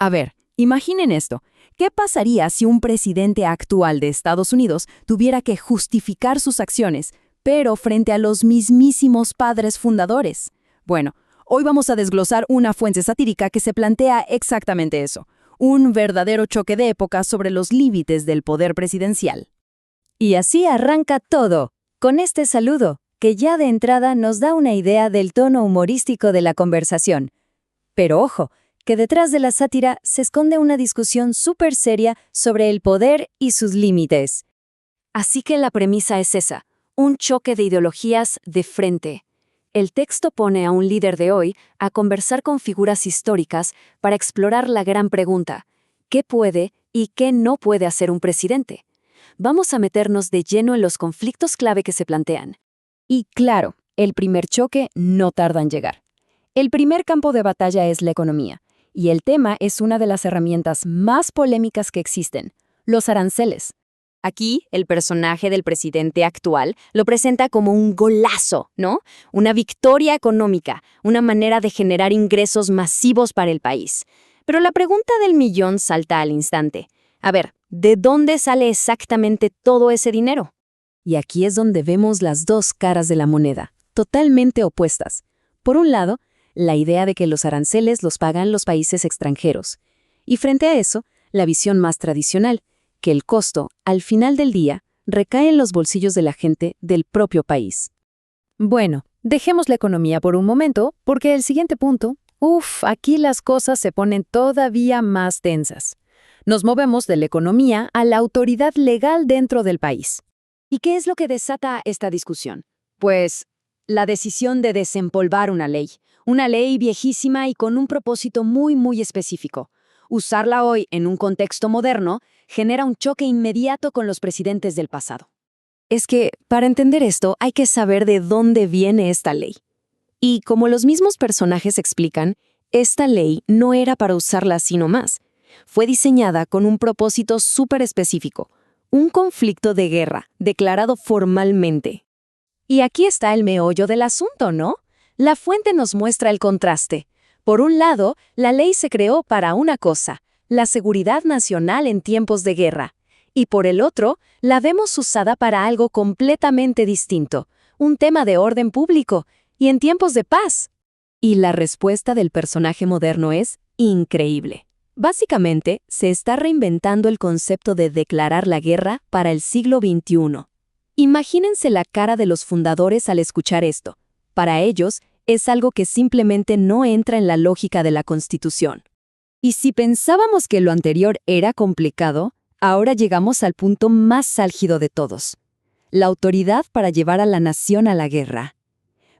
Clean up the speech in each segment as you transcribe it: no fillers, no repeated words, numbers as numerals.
A ver, imaginen esto. ¿Qué pasaría si un presidente actual de Estados Unidos tuviera que justificar sus acciones, pero frente a los mismísimos padres fundadores? Bueno, hoy vamos a desglosar una fuente satírica que se plantea exactamente eso, un verdadero choque de épocas sobre los límites del poder presidencial. Y así arranca todo, con este saludo, que ya de entrada nos da una idea del tono humorístico de la conversación. Pero ojo, que detrás de la sátira se esconde una discusión súper seria sobre el poder y sus límites. Así que la premisa es esa, un choque de ideologías de frente. El texto pone a un líder de hoy a conversar con figuras históricas para explorar la gran pregunta, ¿qué puede y qué no puede hacer un presidente? Vamos a meternos de lleno en los conflictos clave que se plantean. Y claro, el primer choque no tarda en llegar. El primer campo de batalla es la economía, y el tema es una de las herramientas más polémicas que existen, los aranceles. Aquí, el personaje del presidente actual lo presenta como un golazo, ¿no? Una victoria económica, una manera de generar ingresos masivos para el país. Pero la pregunta del millón salta al instante. A ver, ¿de dónde sale exactamente todo ese dinero? Y aquí es donde vemos las dos caras de la moneda, totalmente opuestas. Por un lado, la idea de que los aranceles los pagan los países extranjeros. Y frente a eso, la visión más tradicional, que el costo, al final del día, recae en los bolsillos de la gente del propio país. Bueno, dejemos la economía por un momento, porque el siguiente punto, aquí las cosas se ponen todavía más tensas. Nos movemos de la economía a la autoridad legal dentro del país. ¿Y qué es lo que desata esta discusión? Pues la decisión de desempolvar una ley viejísima y con un propósito muy específico. Usarla hoy en un contexto moderno genera un choque inmediato con los presidentes del pasado. Es que, para entender esto, hay que saber de dónde viene esta ley. Y como los mismos personajes explican, esta ley no era para usarla así nomás. Fue diseñada con un propósito súper específico, un conflicto de guerra, declarado formalmente. Y aquí está el meollo del asunto, ¿no? La fuente nos muestra el contraste. Por un lado, la ley se creó para una cosa, la seguridad nacional en tiempos de guerra. Y por el otro, la vemos usada para algo completamente distinto, un tema de orden público, y en tiempos de paz. Y la respuesta del personaje moderno es increíble. Básicamente, se está reinventando el concepto de declarar la guerra para el siglo XXI. Imagínense la cara de los fundadores al escuchar esto. Para ellos, es algo que simplemente no entra en la lógica de la Constitución. Y si pensábamos que lo anterior era complicado, ahora llegamos al punto más álgido de todos. La autoridad para llevar a la nación a la guerra.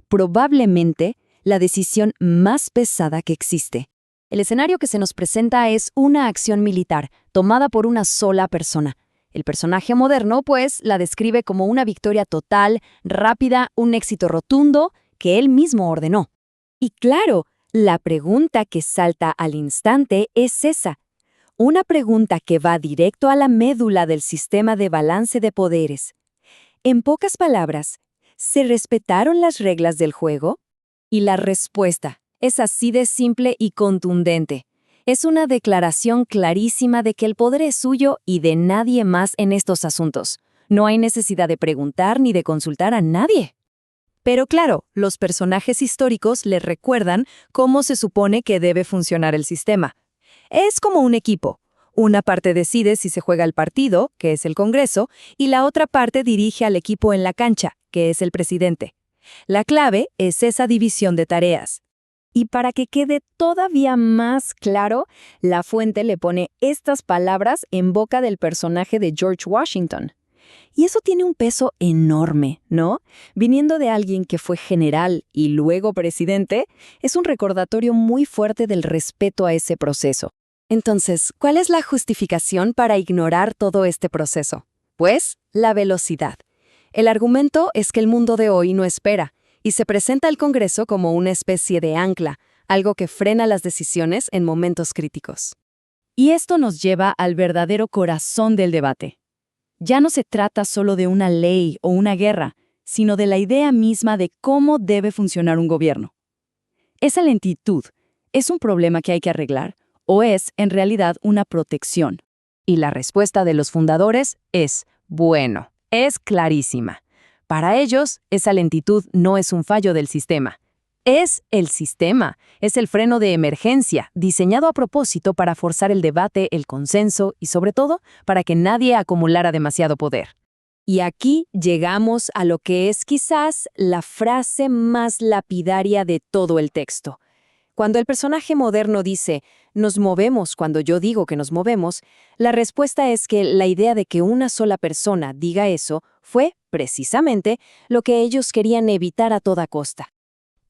Probablemente la decisión más pesada que existe. El escenario que se nos presenta es una acción militar, tomada por una sola persona. El personaje moderno, pues, la describe como una victoria total, rápida, un éxito rotundo, que él mismo ordenó. Y claro, la pregunta que salta al instante es esa. Una pregunta que va directo a la médula del sistema de balance de poderes. En pocas palabras, ¿se respetaron las reglas del juego? Y la respuesta es así de simple y contundente. Es una declaración clarísima de que el poder es suyo y de nadie más en estos asuntos. No hay necesidad de preguntar ni de consultar a nadie. Pero claro, los personajes históricos le recuerdan cómo se supone que debe funcionar el sistema. Es como un equipo. Una parte decide si se juega el partido, que es el Congreso, y la otra parte dirige al equipo en la cancha, que es el presidente. La clave es esa división de tareas. Y para que quede todavía más claro, la fuente le pone estas palabras en boca del personaje de George Washington. Y eso tiene un peso enorme, ¿no? Viniendo de alguien que fue general y luego presidente, es un recordatorio muy fuerte del respeto a ese proceso. Entonces, ¿cuál es la justificación para ignorar todo este proceso? Pues, la velocidad. El argumento es que el mundo de hoy no espera, y se presenta al Congreso como una especie de ancla, algo que frena las decisiones en momentos críticos. Y esto nos lleva al verdadero corazón del debate. Ya no se trata solo de una ley o una guerra, sino de la idea misma de cómo debe funcionar un gobierno. ¿Esa lentitud es un problema que hay que arreglar ¿O es, en realidad, una protección? Y la respuesta de los fundadores es, bueno, es clarísima. Para ellos, esa lentitud no es un fallo del sistema. Es el sistema, es el freno de emergencia, diseñado a propósito para forzar el debate, el consenso y, sobre todo, para que nadie acumulara demasiado poder. Y aquí llegamos a lo que es quizás la frase más lapidaria de todo el texto. Cuando el personaje moderno dice, nos movemos cuando yo digo que nos movemos, la respuesta es que la idea de que una sola persona diga eso fue, precisamente, lo que ellos querían evitar a toda costa.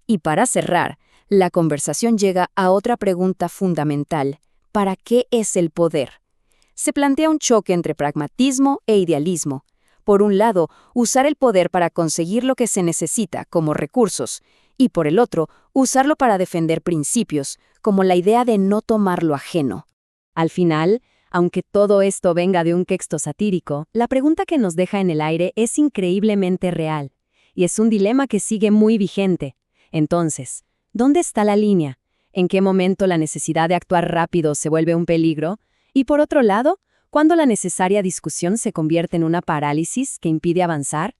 Y para cerrar, la conversación llega a otra pregunta fundamental. ¿Para qué es el poder? Se plantea un choque entre pragmatismo e idealismo. Por un lado, usar el poder para conseguir lo que se necesita, como recursos, y por el otro, usarlo para defender principios, como la idea de no tomar lo ajeno. Al final, aunque todo esto venga de un texto satírico, la pregunta que nos deja en el aire es increíblemente real, y es un dilema que sigue muy vigente. Entonces, ¿dónde está la línea? ¿En qué momento la necesidad de actuar rápido se vuelve un peligro? Y por otro lado, ¿cuándo la necesaria discusión se convierte en una parálisis que impide avanzar?